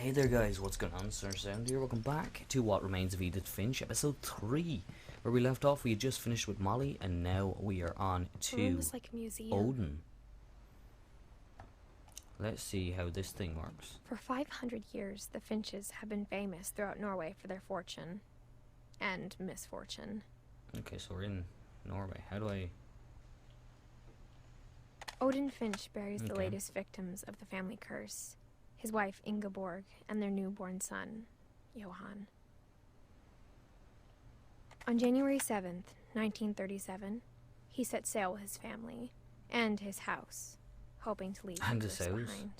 Hey there guys, what's going on? Sir Sound here, welcome back to What Remains of Edith Finch, episode 3. Where we left off, we had just finished with Molly, and now we are on to like a museum. Odin. Let's see how this thing works. For 500 years, the Finches have been famous throughout Norway for their fortune and misfortune. Okay, so we're in Norway. How do I... Odin Finch buries the latest victims of the family curse, his wife Ingeborg and their newborn son, Johan. On January 7th, 1937, he set sail with his family and his house, hoping to leave the curse behind.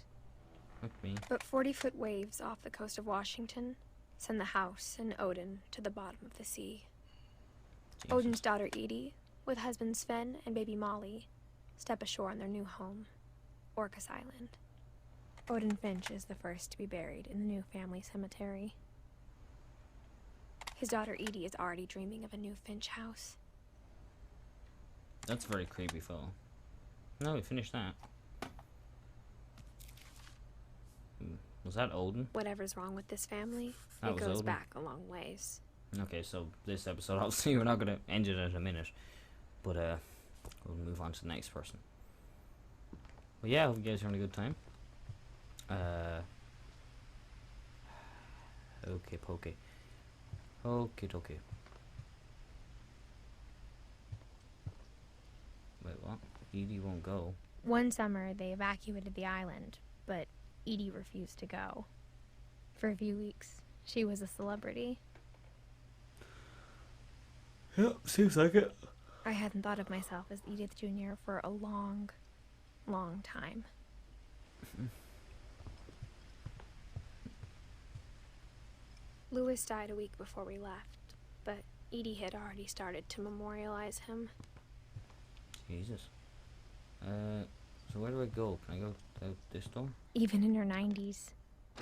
Fuck me. But 40-foot waves off the coast of Washington send the house and Odin to the bottom of the sea. Jesus. Odin's daughter Edith, with husband Sven and baby Molly, step ashore on their new home, Orcas Island. Odin Finch is the first to be buried in the new family cemetery. His daughter Edie is already dreaming of a new Finch house. That's very creepy, fellow. No, we finished that. Was that Odin? Whatever's wrong with this family, That it was goes Odin. back a long ways. Okay, so this episode, obviously we're not going to end it in a minute. But, we'll move on to the next person. But yeah, I hope you guys are having a good time. Okay, pokey. Okay, okay. Wait, what? Edie won't go. One summer, they evacuated the island, but Edie refused to go. For a few weeks, she was a celebrity. Yep, seems like it. I hadn't thought of myself as Edith Jr. for a long, long time. Louis died a week before we left, but Edie had already started to memorialize him. Jesus. So where do I go? Can I go out this door? Even in her 90s.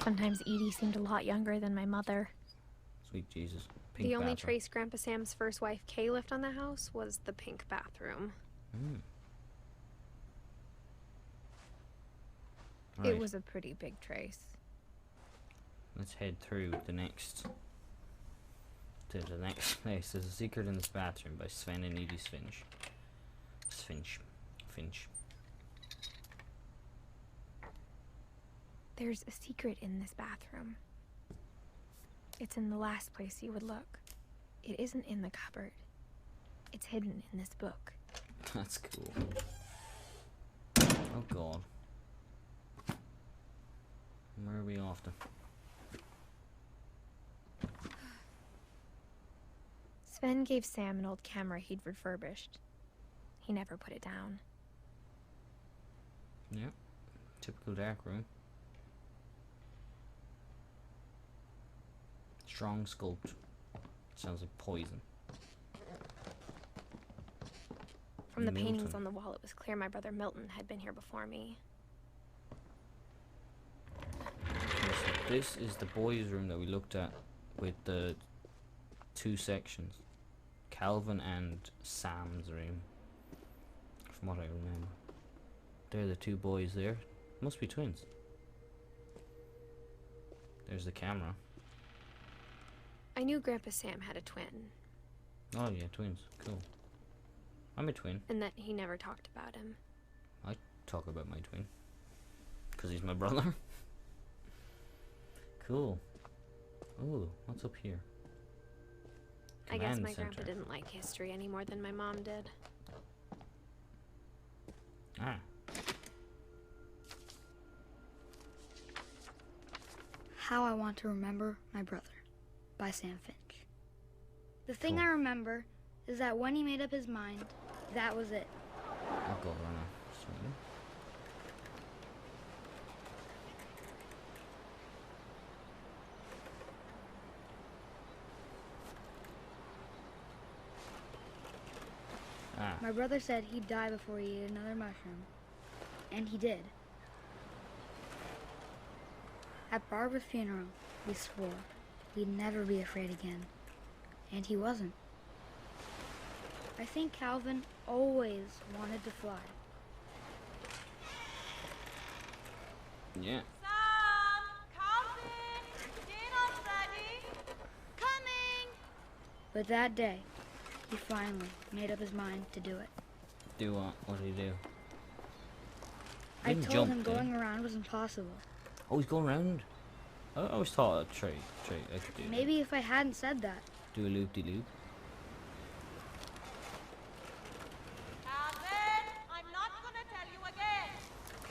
Sometimes Edie seemed a lot younger than my mother. Sweet Jesus. Pink The only bathroom. trace Grandpa Sam's first wife Kay left on the house was the pink bathroom. Right. It was a pretty big trace. Let's head through the next... to the next place. There's a Secret in This Bathroom by Sven and Edith Finch. Finch. There's a secret in this bathroom. It's in the last place you would look. It isn't in the cupboard. It's hidden in this book. That's cool. Oh god. Where are we off to? Sven gave Sam an old camera he'd refurbished. He never put it down. Yeah. Typical dark room. Strong sculpt. Sounds like poison. From the paintings Milton. on the wall, it was clear my brother Milton had been here before me. Okay, so this is the boys' room that we looked at with the two sections. Calvin and Sam's room. From what I remember. They're the two boys there. Must be twins. There's the camera. I knew Grandpa Sam had a twin, Oh yeah, twins. Cool. I'm a twin. and that he never talked about him. I talk about my twin. Because he's my brother. Cool. Ooh, what's up here? I guess Command my grandpa center. didn't like history any more than my mom did. Ah. How I Want to Remember My Brother by Sam Finch. The thing Cool. I remember is that when he made up his mind, that was it. I'll go on a swing. Ah. My brother said he'd die before he ate another mushroom. And he did. At Barbara's funeral, we swore we'd never be afraid again. And he wasn't. I think Calvin always wanted to fly. Yeah. Sam, coffee! But that day, he finally made up his mind to do it. Do what? What did he do? I Didn't told jump, him did he? going around was impossible. Oh, he's going round. I always thought a tree. I could do. Maybe if I hadn't said that. Do a loop-de-loop. Calvin, I'm not gonna tell you again.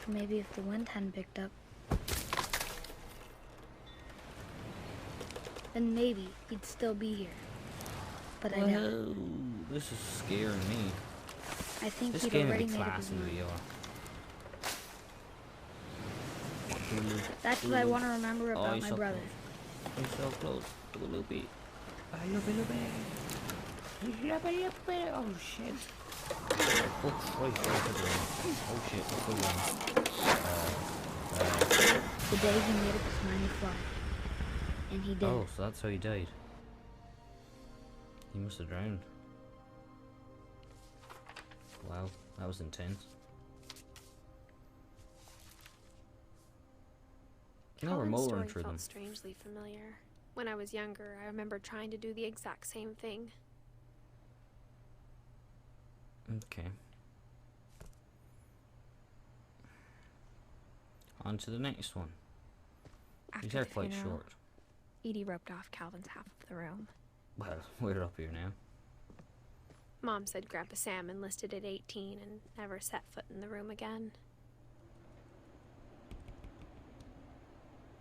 Maybe if the wind hadn't picked up. Then maybe he'd still be here. But I doubt it. Whoa, this is scaring me. I think This he'd game already would be made up his class in mind. VR. That's what I want to remember about he's my so brother. close. He's so close. Do a loopy. Loopy. Loopy. Oh shit. Oh Christ. Oh shit. What's going on? The day he made up his mind to fly. And he did. Oh, so that's how he died. He must have drowned. Wow, that was intense. No Calvin's remote story run through felt them. strangely familiar. When I was younger, I remember trying to do the exact same thing. Okay. On to the next one. After These are the quite funeral, short. Edie roped off Calvin's half of the room. Well, we're up here now. Mom said Grandpa Sam enlisted at 18 and never set foot in the room again.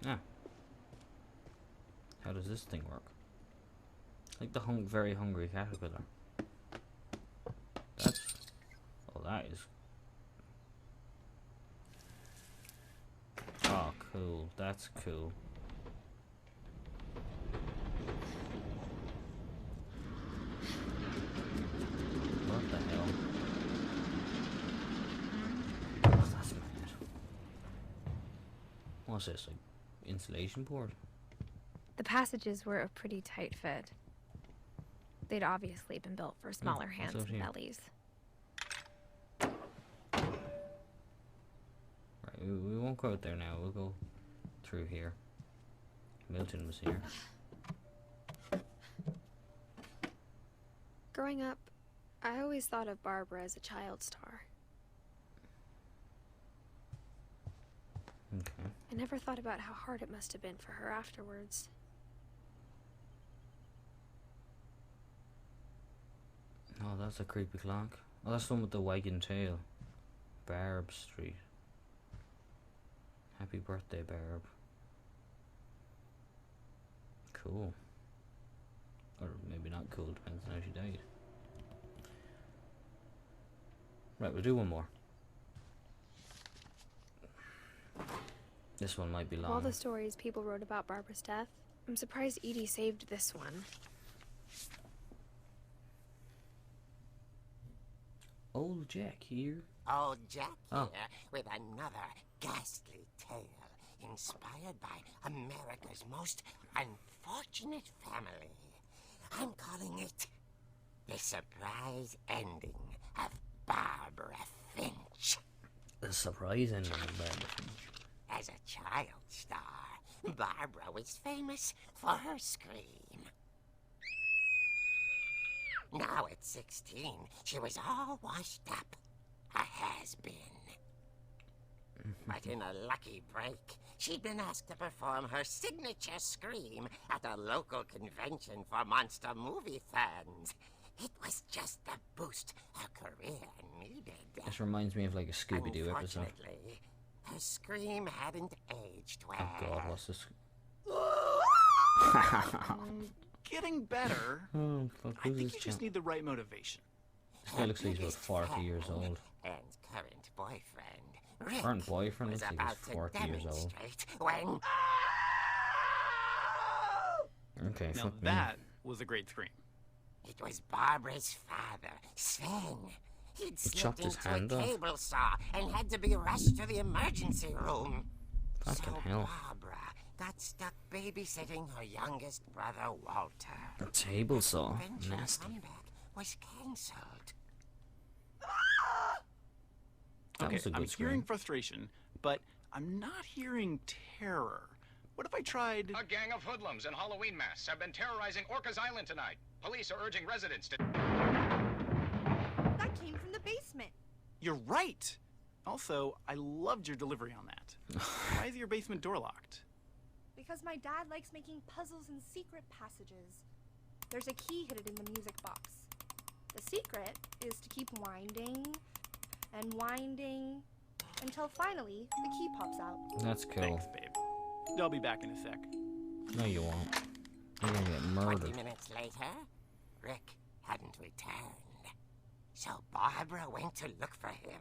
Ah. How does this thing work? Like the very hungry caterpillar. That's... Oh, that is... Oh, cool. That's cool. What the hell? Oh, that's mad. What's this, like insulation board? The passages were a pretty tight fit. They'd obviously been built for smaller hands what's out and here? bellies. Right, we won't go out there now. We'll go through here. Milton was here. Growing up, I always thought of Barbara as a child star. Okay. I never thought about how hard it must have been for her afterwards. Oh, that's a creepy clock. Oh, that's the one with the wagging tail. Barb Street. Happy birthday, Barb. Cool. Or maybe not cool, depends on how she died. Right, we'll do one more. This one might be Of long. all the stories people wrote about Barbara's death, I'm surprised Edie saved this one. Old Jack here. Old Jack Oh. here with another ghastly tale inspired by America's most unfortunate family. I'm calling it The Surprise Ending of Barbara Finch. The surprise ending of Barbara Finch. As a child star, Barbara was famous for her scream. Now at 16, she was all washed up, a has-been. But in a lucky break, she'd been asked to perform her signature scream at a local convention for monster movie fans. It was just the boost her career needed. This reminds me of like a Scooby-Doo episode. Unfortunately, her scream hadn't aged well. Oh god, what's this? Getting better. Oh fuck, I who's think this you just chap? need the right motivation. This guy looks like he's about Biggest 40 years fan old. And current boyfriend, Rick, Current boyfriend was looks like about he's 40 to years old. demonstrate when... Okay, Now fuck me. that was a great scream. It was Barbara's father, Sven. He'd slipped chopped his into hand a off. cable saw and had to be rushed to the emergency room. Fucking so hell. Barbara got stuck babysitting her youngest brother, Walter. A table saw. Finch's Nasty. comeback was cancelled. That Okay, was a I'm good hearing scream. frustration, but I'm not hearing terror. What if I tried... A gang of hoodlums in Halloween masks have been terrorizing Orcas Island tonight. Police are urging residents to... That came from the basement. You're right! Also, I loved your delivery on that. Why is your basement door locked? Because my dad likes making puzzles and secret passages. There's a key hidden in the music box. The secret is to keep winding and winding until finally the key pops out. That's cool. Thanks, babe. I'll be back in a sec. No, you won't. You're gonna get 20 murdered. minutes later, Rick hadn't returned. So Barbara went to look for him,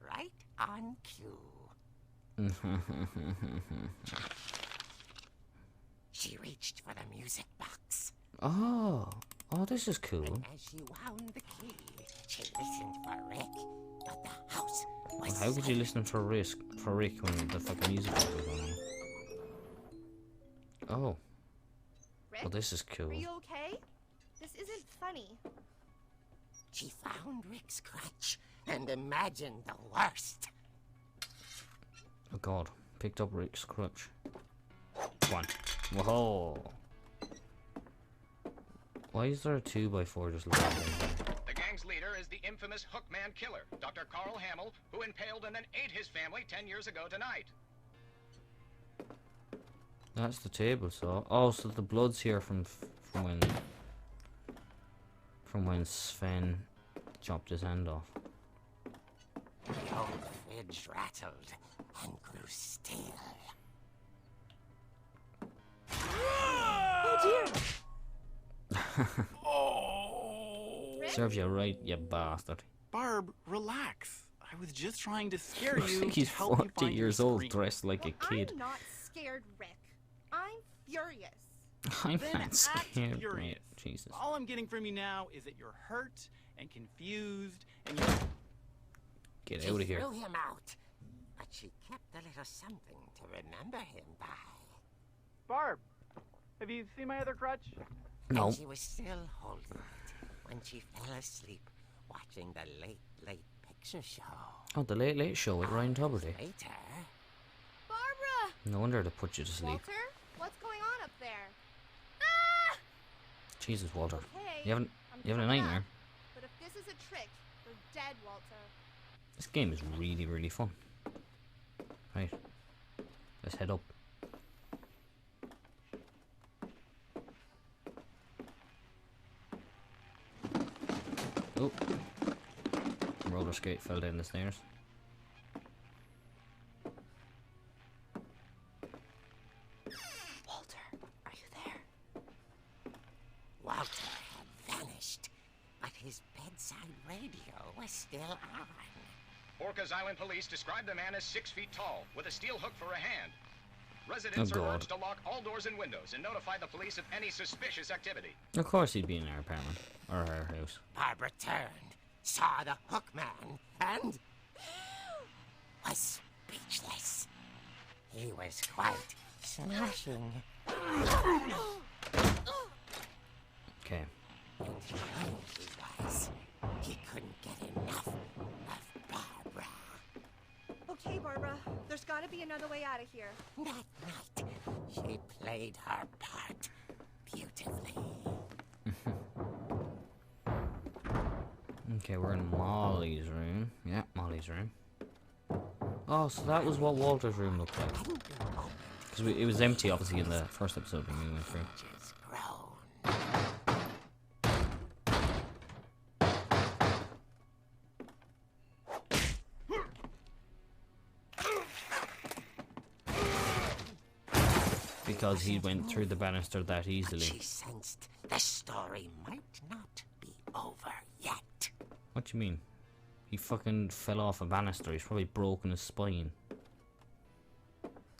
right on cue. She reached for the music box. Oh, this is cool. And as she wound the key, she listened for Rick, but the house was How could you listen for Rick when the fucking music was going on? Oh, Rick, well, this is cool. are you okay? This isn't funny. She found Rick's crutch and imagined the worst. Oh God, picked up Rick's crutch. One. Whoa. Why is there a 2x4 just lying there? The gang's leader is the infamous Hookman killer, Dr. Carl Hamill, who impaled and then ate his family 10 years ago tonight. That's the table saw. Oh, so the blood's here from when Sven chopped his hand off. The old fridge rattled and grew still. Oh dear! Oh! Serves you right, you bastard. Barb, relax. I was just trying to scare Looks you like he's to help you 40 find years your old, scream. dressed like a kid. I'm not scared, Rick. I'm furious. I'm Then not act scared, furious. mate. Jesus. All I'm getting from you now is that you're hurt and confused and you're... Get She out of here. threw him out, but she kept a little something to remember him by. Barb, have you seen my other crutch? No. And she was still holding it when she fell asleep watching the late picture show. Oh, the Late Late Show with Ryan Tuberty. Later, Barbara! No wonder they put you to sleep. Walter? What's going on up there? Jesus, Walter. Okay, You having I'm a coming nightmare? up, but if this is a trick, you're dead, Walter. This game is really, really fun. Right. Let's head up. Oh. Roller skate fell down the stairs. Walter, are you there? Walter had vanished, but his bedside radio was still on. Orcas Island police describe the man as 6 feet tall, with a steel hook for a hand. Residents Oh, are God. urged to lock all doors and windows and notify the police of any suspicious activity. Of course he'd be in our apartment. Or our house. Barbara turned, saw the hook man, and was speechless. He was quite smashing. Okay. And who he was, he couldn't get enough of Barbara. Okay, Barbara, there's gotta be another way out of here. That night, she played her part beautifully. Okay, we're in Molly's room. Yeah, Molly's room. Oh, so that was what Walter's room looked like. Hadn't been opened, Because it was empty, obviously, in the first episode when we went through. just grown. Because he went through the banister that But easily. she sensed the story might not be over yet. What do you mean? He fucking fell off a banister. He's probably broken his spine.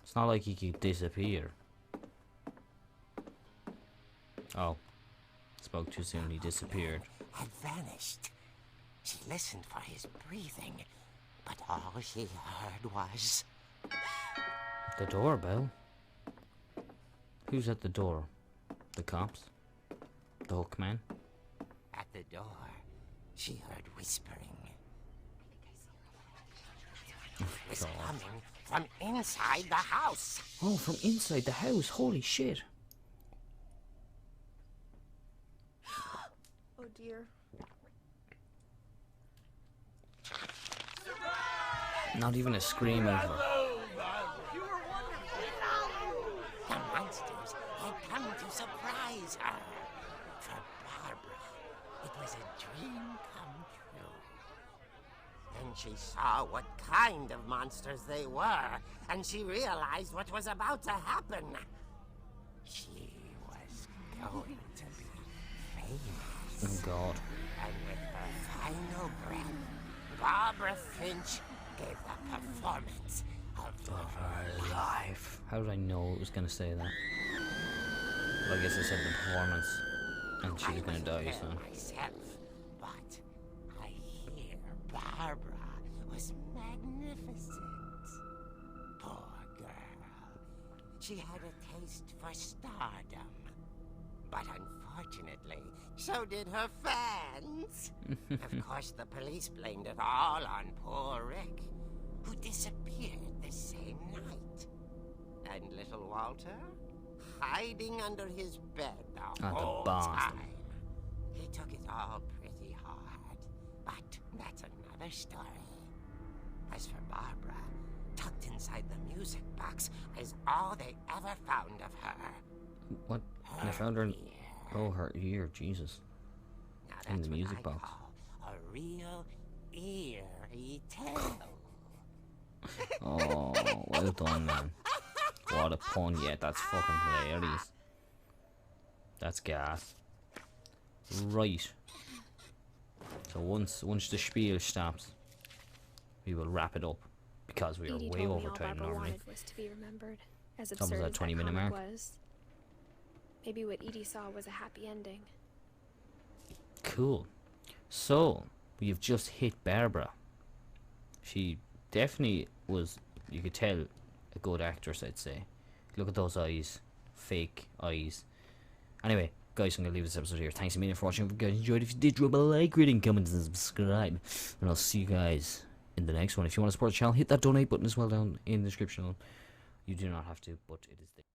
It's not like he could disappear. Oh. Spoke too soon. He disappeared. Had vanished. She listened for his breathing, but all she heard was The doorbell? Who's at the door? The cops? The hook man? at the door. She heard whispering. It was God. coming from inside the house. Oh, from inside the house. Holy shit. Oh dear. Not even a scream out of her. The monsters had come to surprise her. For Barbara, it was a dream come true. Then she saw what kind of monsters they were, and she realized what was about to happen. She was going to be famous. Oh god. And with her final breath, Barbara Finch gave the performance of her life. How did I know it was going to say that? Well, I guess it said the performance, and she was going to die, so. Myself, but I hear Barbara was magnificent. Poor girl. She had a taste for stardom. But unfortunately, so did her fans. Of course, the police blamed it all on poor Rick, who disappeared the same night. And little Walter, hiding under his bed the whole time. He took it all pretty hard, but that's another story. As for Barbara, tucked inside the music box is all they ever found of her. What? They found her in... Oh, her ear, Jesus. Now In the that's music what I box. call a real eerie tale. Oh, well done, man. What a pun, yeah, that's fucking hilarious. That's gas. Right. So once the spiel stops, we will wrap it up, because we are Edie way told me over all time Barbara normally. wanted was to be remembered, as It's almost absurd that as that 20-minute comic mark. was. Maybe what Edie saw was a happy ending. Cool. So, we've just hit Barbara. She definitely was, you could tell, a good actress, I'd say. Look at those eyes. Fake eyes. Anyway, guys, I'm going to leave this episode here. Thanks a million for watching. If you guys enjoyed, if you did, drop a like, rating, comment, and subscribe. And I'll see you guys in the next one. If you want to support the channel, hit that donate button as well down in the description. You do not have to, but it is there.